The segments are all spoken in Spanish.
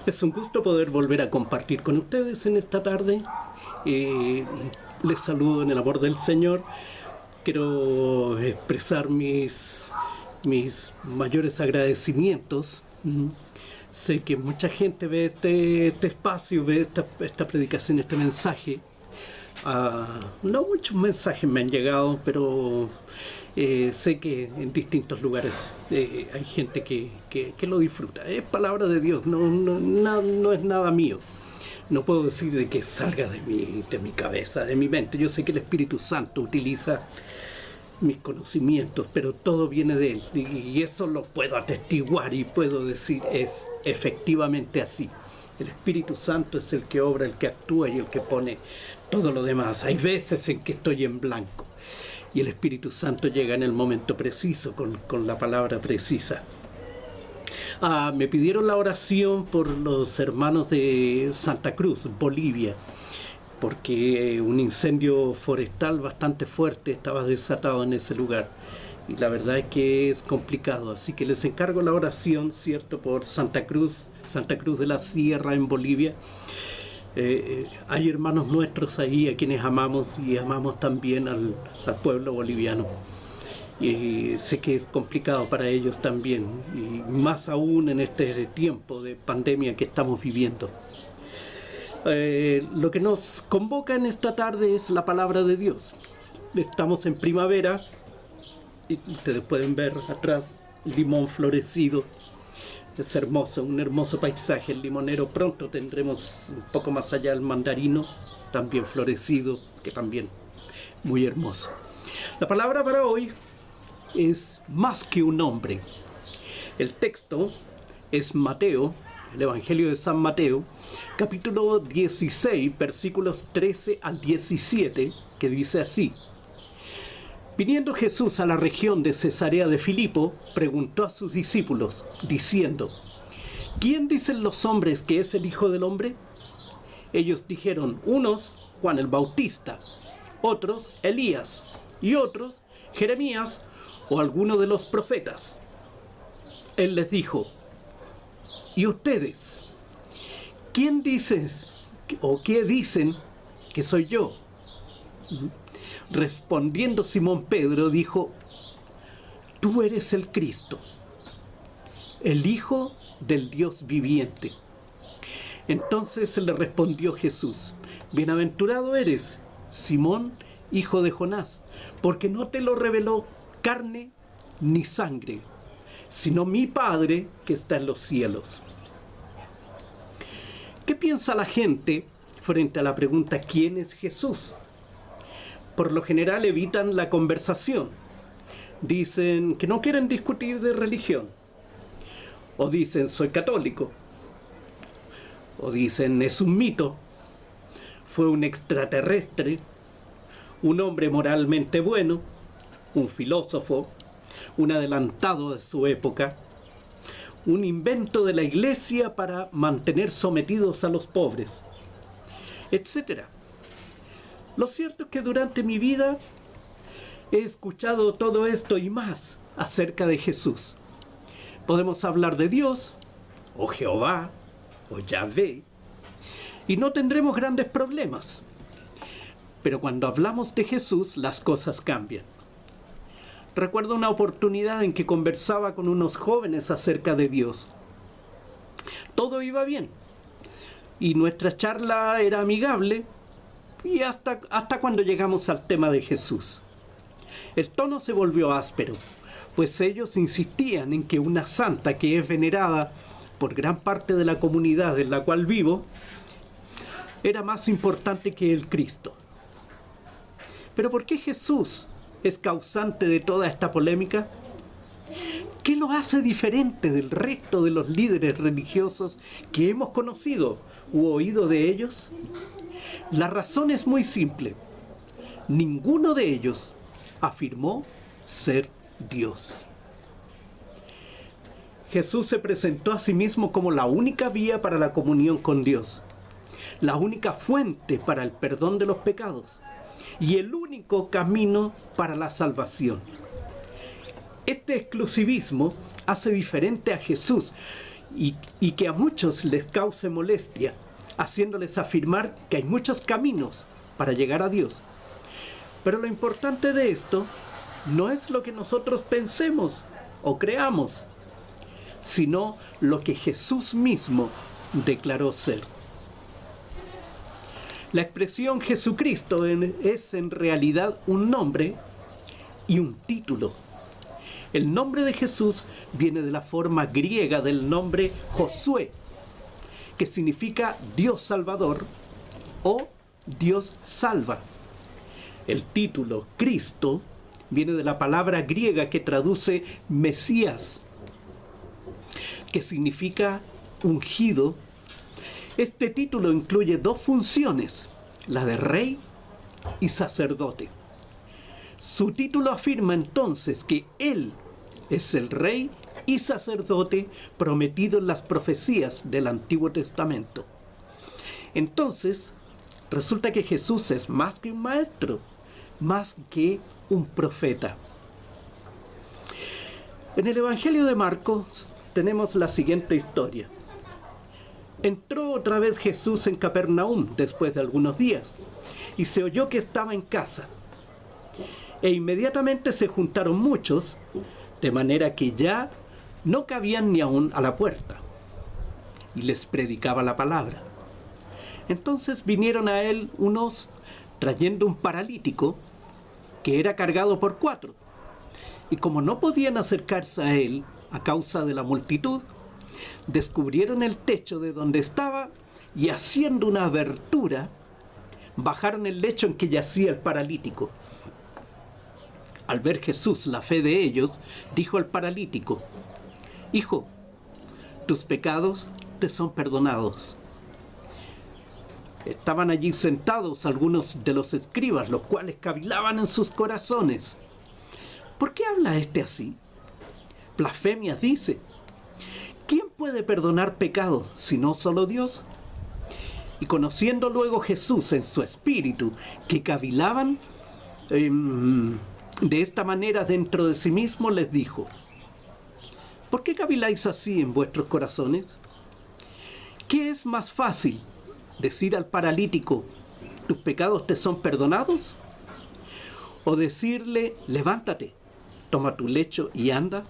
Es un gusto poder volver a compartir con ustedes en esta tarde. Les saludo en el amor del Señor. Quiero expresar mis mayores agradecimientos. Sé que mucha gente ve este espacio, ve esta predicación, este mensaje. No muchos mensajes me han llegado, pero sé que en distintos lugares hay gente que lo disfruta. Es palabra de Dios, no es nada mío. No puedo decir de que salga de mi cabeza, de mi mente. Yo sé que el Espíritu Santo utiliza mis conocimientos, pero todo viene de Él. Y eso lo puedo atestiguar y puedo decir, es efectivamente así. El Espíritu Santo es el que obra, el que actúa y el que pone todo lo demás. Hay veces en que estoy en blanco y el Espíritu Santo llega en el momento preciso, con la palabra precisa. Me pidieron la oración por los hermanos de Santa Cruz, Bolivia, porque un incendio forestal bastante fuerte estaba desatado en ese lugar. Y la verdad es que es complicado, así que les encargo la oración, ¿cierto?, por Santa Cruz de la Sierra en Bolivia. Hay hermanos nuestros ahí a quienes amamos y amamos también al pueblo boliviano. Y sé que es complicado para ellos también, y más aún en este tiempo de pandemia que estamos viviendo. Lo que nos convoca en esta tarde es la palabra de Dios. Estamos en primavera. Y ustedes pueden ver atrás el limón florecido. Es hermoso, un hermoso paisaje el limonero. Pronto tendremos un poco más allá el mandarino, también florecido, que también muy hermoso. La palabra para hoy es más que un hombre. El texto es Mateo, el Evangelio de San Mateo, capítulo 16, versículos 13 al 17, que dice así: Viniendo Jesús a la región de Cesarea de Filipo, preguntó a sus discípulos, diciendo: ¿Quién dicen los hombres que es el Hijo del Hombre? Ellos dijeron, unos, Juan el Bautista, otros, Elías, y otros, Jeremías, o alguno de los profetas. Él les dijo: ¿Y ustedes? ¿Quién dices, o qué dicen que soy yo? Respondiendo Simón Pedro dijo: Tú eres el Cristo, el Hijo del Dios viviente. Entonces le respondió Jesús: Bienaventurado eres, Simón, hijo de Jonás, porque no te lo reveló carne ni sangre, sino mi Padre que está en los cielos. ¿Qué piensa la gente frente a la pregunta ¿quién es Jesús? Por lo general evitan la conversación. Dicen que no quieren discutir de religión. O dicen soy católico. O dicen es un mito. Fue un extraterrestre. Un hombre moralmente bueno. Un filósofo. Un adelantado de su época. Un invento de la iglesia para mantener sometidos a los pobres. Etcétera. Lo cierto es que durante mi vida he escuchado todo esto y más acerca de Jesús. Podemos hablar de Dios, o Jehová, o Yahvé, y no tendremos grandes problemas. Pero cuando hablamos de Jesús, las cosas cambian. Recuerdo una oportunidad en que conversaba con unos jóvenes acerca de Dios. Todo iba bien, y nuestra charla era amigable, y hasta cuando llegamos al tema de Jesús. El tono se volvió áspero, pues ellos insistían en que una santa que es venerada por gran parte de la comunidad en la cual vivo, era más importante que el Cristo. ¿Pero por qué Jesús es causante de toda esta polémica? ¿Qué lo hace diferente del resto de los líderes religiosos que hemos conocido u oído de ellos? La razón es muy simple. Ninguno de ellos afirmó ser Dios. Jesús se presentó a sí mismo como la única vía para la comunión con Dios, la única fuente para el perdón de los pecados y el único camino para la salvación. Este exclusivismo hace diferente a Jesús y que a muchos les cause molestia, haciéndoles afirmar que hay muchos caminos para llegar a Dios. Pero lo importante de esto no es lo que nosotros pensemos o creamos, sino lo que Jesús mismo declaró ser. La expresión Jesucristo es en realidad un nombre y un título. El nombre de Jesús viene de la forma griega del nombre Josué, que significa Dios Salvador o Dios salva. El título Cristo viene de la palabra griega que traduce Mesías, que significa ungido. Este título incluye dos funciones, la de rey y sacerdote. Su título afirma entonces que Él es el rey y sacerdote prometido en las profecías del Antiguo Testamento. Entonces, resulta que Jesús es más que un maestro, más que un profeta. En el Evangelio de Marcos tenemos la siguiente historia. Entró otra vez Jesús en Capernaum después de algunos días, y se oyó que estaba en casa. E inmediatamente se juntaron muchos, de manera que ya no cabían ni aún a la puerta, y les predicaba la palabra. Entonces vinieron a él unos trayendo un paralítico que era cargado por 4, y como no podían acercarse a él a causa de la multitud, descubrieron el techo de donde estaba y, haciendo una abertura, bajaron el lecho en que yacía el paralítico. Al ver Jesús la fe de ellos, dijo al paralítico: Hijo, tus pecados te son perdonados. Estaban allí sentados algunos de los escribas, los cuales cavilaban en sus corazones: ¿por qué habla este así? Blasfemias dice. ¿Quién puede perdonar pecados sino solo Dios? Y conociendo luego Jesús en su espíritu que cavilaban de esta manera dentro de sí mismo, les dijo: ¿por qué caviláis así en vuestros corazones? ¿Qué es más fácil, decir al paralítico: tus pecados te son perdonados? ¿O decirle: levántate, toma tu lecho y anda?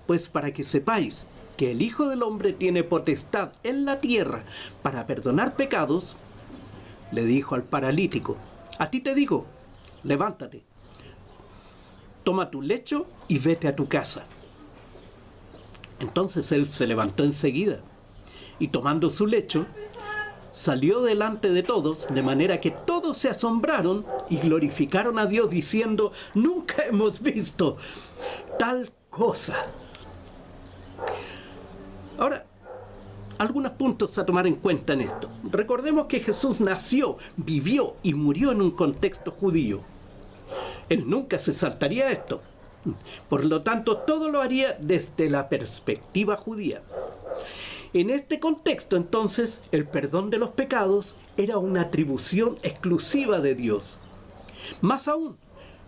Pues para que sepáis que el Hijo del Hombre tiene potestad en la tierra para perdonar pecados, le dijo al paralítico: a ti te digo, levántate, toma tu lecho y vete a tu casa. Entonces él se levantó enseguida y, tomando su lecho, salió delante de todos, de manera que todos se asombraron y glorificaron a Dios diciendo: nunca hemos visto tal cosa. Ahora, algunos puntos a tomar en cuenta en esto. Recordemos que Jesús nació, vivió y murió en un contexto judío. Él nunca se saltaría esto. Por lo tanto, todo lo haría desde la perspectiva judía. En este contexto, entonces, el perdón de los pecados era una atribución exclusiva de Dios. Más aún,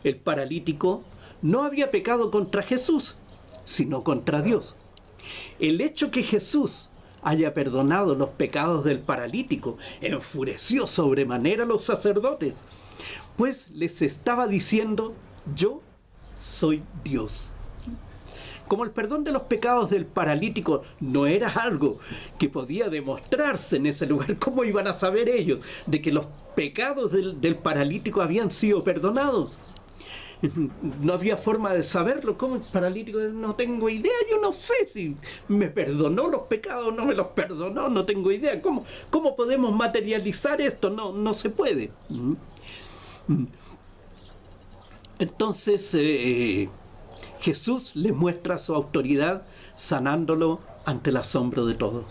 el paralítico no había pecado contra Jesús, sino contra Dios. El hecho que Jesús haya perdonado los pecados del paralítico enfureció sobremanera a los sacerdotes, pues les estaba diciendo: yo soy Dios. Como el perdón de los pecados del paralítico no era algo que podía demostrarse en ese lugar, ¿cómo iban a saber ellos de que los pecados del paralítico habían sido perdonados? No había forma de saberlo. ¿Cómo el paralítico? No tengo idea, yo no sé si me perdonó los pecados o no me los perdonó, no tengo idea. ¿Cómo podemos materializar esto? No se puede. Entonces Jesús le muestra su autoridad sanándolo ante el asombro de todos.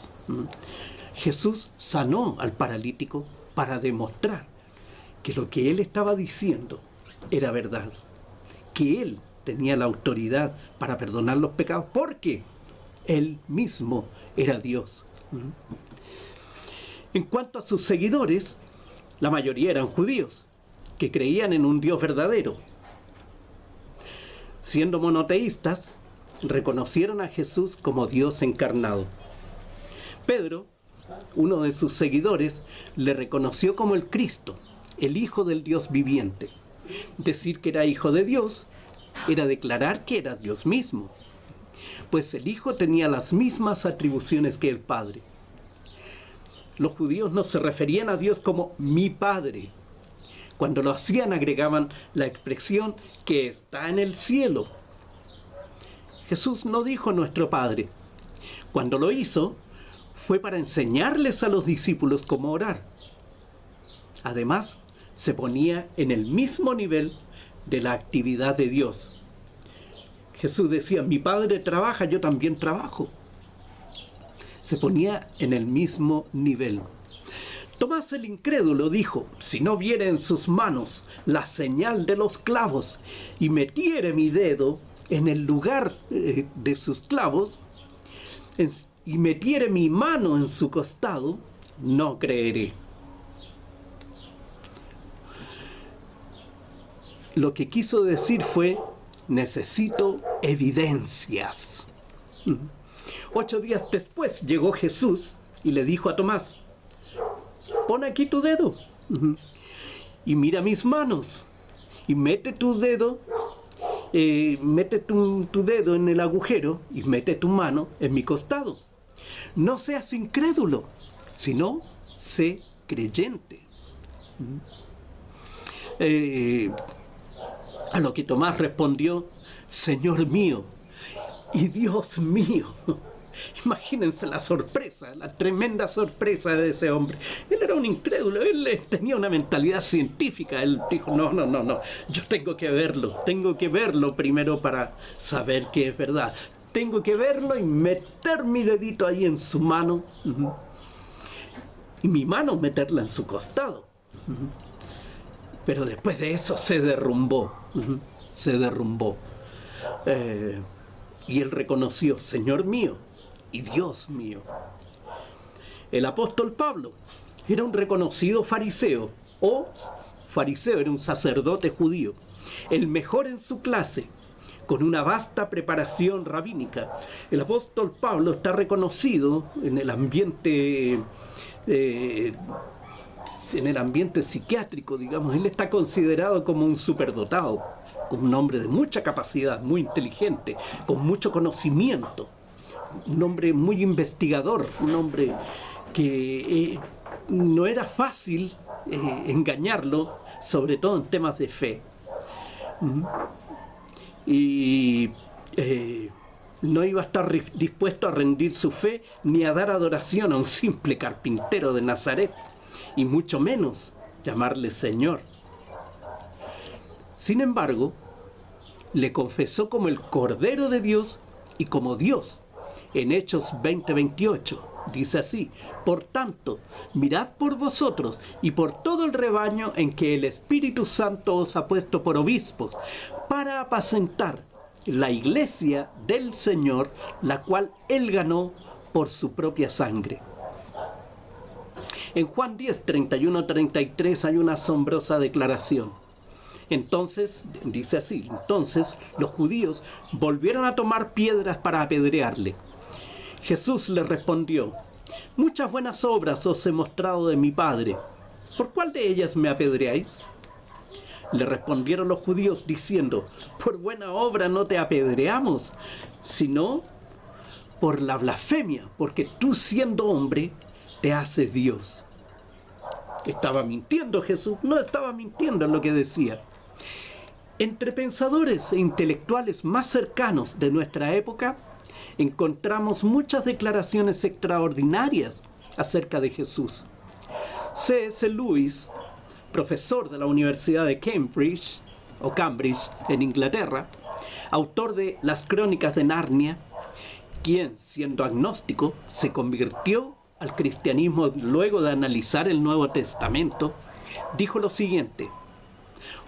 Jesús sanó al paralítico para demostrar que lo que él estaba diciendo era verdad, que él tenía la autoridad para perdonar los pecados porque él mismo era Dios. En cuanto a sus seguidores, la mayoría eran judíos que creían en un Dios verdadero. Siendo monoteístas, reconocieron a Jesús como Dios encarnado. Pedro, uno de sus seguidores, le reconoció como el Cristo, el Hijo del Dios viviente. Decir que era hijo de Dios era declarar que era Dios mismo, pues el Hijo tenía las mismas atribuciones que el Padre. Los judíos no se referían a Dios como mi Padre. Cuando lo hacían agregaban la expresión que está en el cielo. Jesús no dijo nuestro Padre. Cuando lo hizo, fue para enseñarles a los discípulos cómo orar. Además, se ponía en el mismo nivel de la actividad de Dios. Jesús decía, mi Padre trabaja, yo también trabajo. Se ponía en el mismo nivel. Tomás el incrédulo dijo, si no viera en sus manos la señal de los clavos y metiere mi dedo en el lugar de sus clavos y metiere mi mano en su costado, no creeré. Lo que quiso decir fue, necesito evidencias. 8 días después llegó Jesús y le dijo a Tomás, pon aquí tu dedo y mira mis manos y mete tu dedo, mete tu dedo en el agujero y mete tu mano en mi costado. No seas incrédulo, sino sé creyente. A lo que Tomás respondió, Señor mío y Dios mío. Imagínense la sorpresa, la tremenda sorpresa de ese hombre. Él era un incrédulo, él tenía una mentalidad científica. Él dijo, no, yo tengo que verlo primero para saber que es verdad. Tengo que verlo y meter mi dedito ahí en su mano. Y mi mano meterla en su costado. Pero después de eso se derrumbó. Y él reconoció, Señor mío y Dios mío. El apóstol Pablo era un reconocido fariseo, era un sacerdote judío, el mejor en su clase, con una vasta preparación rabínica. El apóstol Pablo está reconocido en el ambiente psiquiátrico, digamos. Él está considerado como un superdotado, como un hombre de mucha capacidad, muy inteligente, con mucho conocimiento, un hombre muy investigador, un hombre que no era fácil engañarlo, sobre todo en temas de fe. Y no iba a estar dispuesto a rendir su fe ni a dar adoración a un simple carpintero de Nazaret, y mucho menos llamarle Señor. Sin embargo, le confesó como el Cordero de Dios y como Dios. En Hechos 20:28 dice así, por tanto, mirad por vosotros y por todo el rebaño en que el Espíritu Santo os ha puesto por obispos, para apacentar la iglesia del Señor, la cual Él ganó por su propia sangre. En Juan 10, 31-33 hay una asombrosa declaración. Entonces, dice así, entonces los judíos volvieron a tomar piedras para apedrearle. Jesús les respondió, muchas buenas obras os he mostrado de mi Padre. ¿Por cuál de ellas me apedreáis? Le respondieron los judíos diciendo, por buena obra no te apedreamos, sino por la blasfemia, porque tú siendo hombre te haces Dios. ¿Estaba mintiendo Jesús? No estaba mintiendo en lo que decía. Entre pensadores e intelectuales más cercanos de nuestra época, encontramos muchas declaraciones extraordinarias acerca de Jesús. C.S. Lewis, profesor de la Universidad de Cambridge en Inglaterra, autor de Las Crónicas de Narnia, quien, siendo agnóstico, se convirtió al cristianismo luego de analizar el Nuevo Testamento, dijo lo siguiente: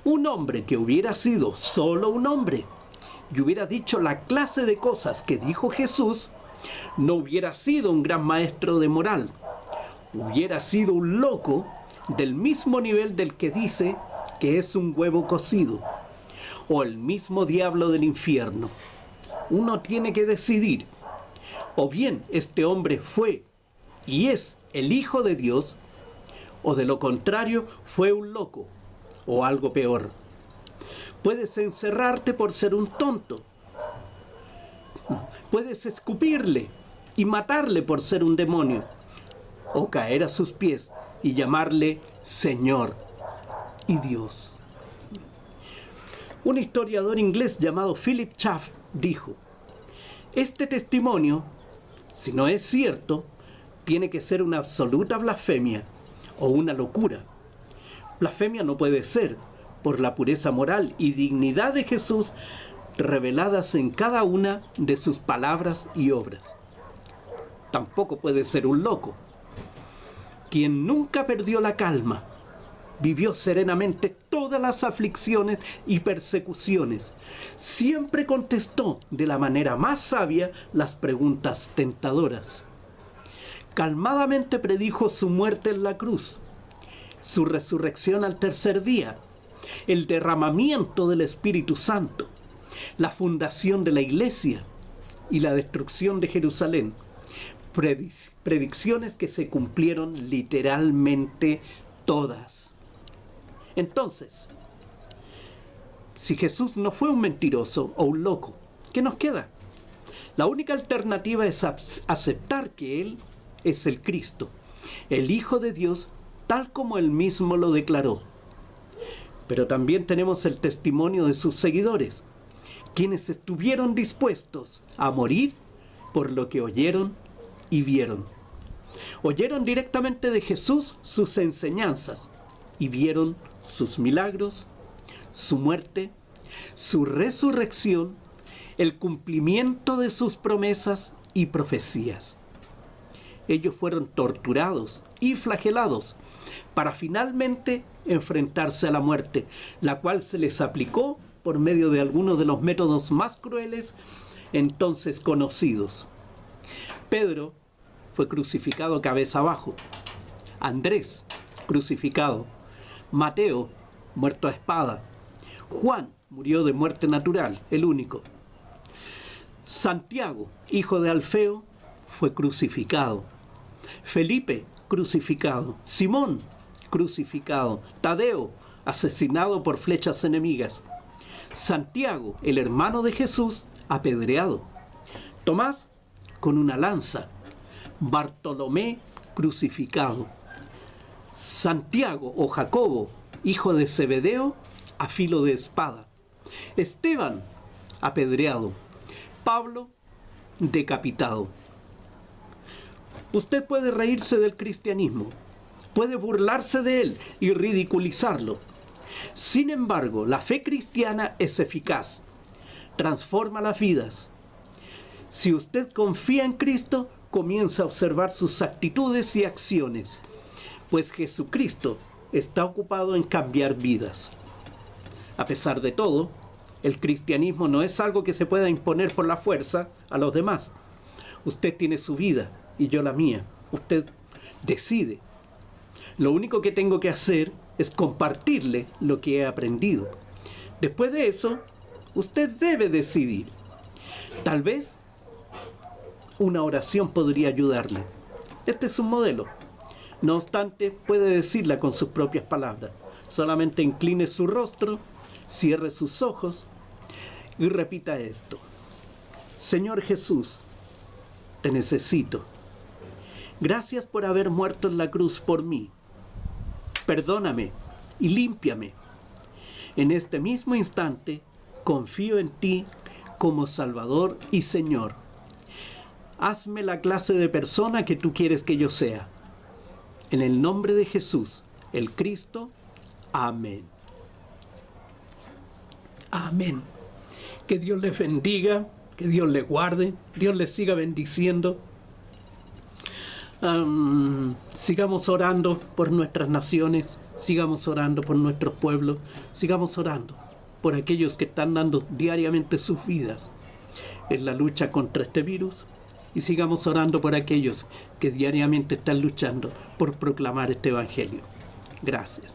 un hombre que hubiera sido solo un hombre y hubiera dicho la clase de cosas que dijo Jesús, no hubiera sido un gran maestro de moral, hubiera sido un loco del mismo nivel del que dice que es un huevo cocido, o el mismo diablo del infierno. uno tiene que decidir. O bien este hombre fue y es el Hijo de Dios, o de lo contrario fue un loco, o algo peor. Puedes encerrarte por ser un tonto. Puedes escupirle y matarle por ser un demonio, o caer a sus pies y llamarle Señor y Dios. Un historiador inglés llamado Philip Schaff dijo: este testimonio, si no es cierto, tiene que ser una absoluta blasfemia o una locura. Blasfemia no puede ser, por la pureza moral y dignidad de Jesús reveladas en cada una de sus palabras y obras. Tampoco puede ser un loco. Quien nunca perdió la calma, vivió serenamente todas las aflicciones y persecuciones, siempre contestó de la manera más sabia las preguntas tentadoras. Calmadamente predijo su muerte en la cruz, su resurrección al tercer día, el derramamiento del Espíritu Santo, la fundación de la Iglesia y la destrucción de Jerusalén. Predicciones que se cumplieron literalmente todas. Entonces, si Jesús no fue un mentiroso o un loco, ¿qué nos queda? La única alternativa es aceptar que Él es el Cristo, el Hijo de Dios, tal como Él mismo lo declaró. Pero también tenemos el testimonio de sus seguidores, quienes estuvieron dispuestos a morir por lo que oyeron y vieron. Oyeron directamente de Jesús sus enseñanzas y vieron sus milagros, su muerte, su resurrección, el cumplimiento de sus promesas y profecías. Ellos fueron torturados y flagelados para finalmente enfrentarse a la muerte, la cual se les aplicó por medio de algunos de los métodos más crueles entonces conocidos. Pedro fue crucificado cabeza abajo, Andrés crucificado, Mateo muerto a espada, Juan murió de muerte natural, el único. Santiago, hijo de Alfeo, fue crucificado. Felipe, crucificado. Simón, crucificado. Tadeo, asesinado por flechas enemigas. Santiago, el hermano de Jesús, apedreado. Tomás, con una lanza. Bartolomé, crucificado. Santiago o Jacobo, hijo de Zebedeo, a filo de espada. Esteban, apedreado. Pablo, decapitado. Usted puede reírse del cristianismo, puede burlarse de él y ridiculizarlo. Sin embargo, la fe cristiana es eficaz, transforma las vidas. Si usted confía en Cristo, comienza a observar sus actitudes y acciones, pues Jesucristo está ocupado en cambiar vidas. A pesar de todo, el cristianismo no es algo que se pueda imponer por la fuerza a los demás. Usted tiene su vida y yo la mía. Usted decide. Lo único que tengo que hacer es compartirle lo que he aprendido. Después de eso, usted debe decidir. Tal vez una oración podría ayudarle. Este es un modelo. No obstante, puede decirla con sus propias palabras. Solamente incline su rostro, cierre sus ojos y repita esto. Señor Jesús, te necesito. Gracias por haber muerto en la cruz por mí. Perdóname y límpiame. En este mismo instante, confío en ti como Salvador y Señor. Hazme la clase de persona que tú quieres que yo sea. En el nombre de Jesús, el Cristo. Amén. Amén. Que Dios les bendiga, que Dios les guarde, Dios les siga bendiciendo. Sigamos orando por nuestras naciones, sigamos orando por nuestros pueblos, sigamos orando por aquellos que están dando diariamente sus vidas en la lucha contra este virus, y sigamos orando por aquellos que diariamente están luchando por proclamar este evangelio. Gracias.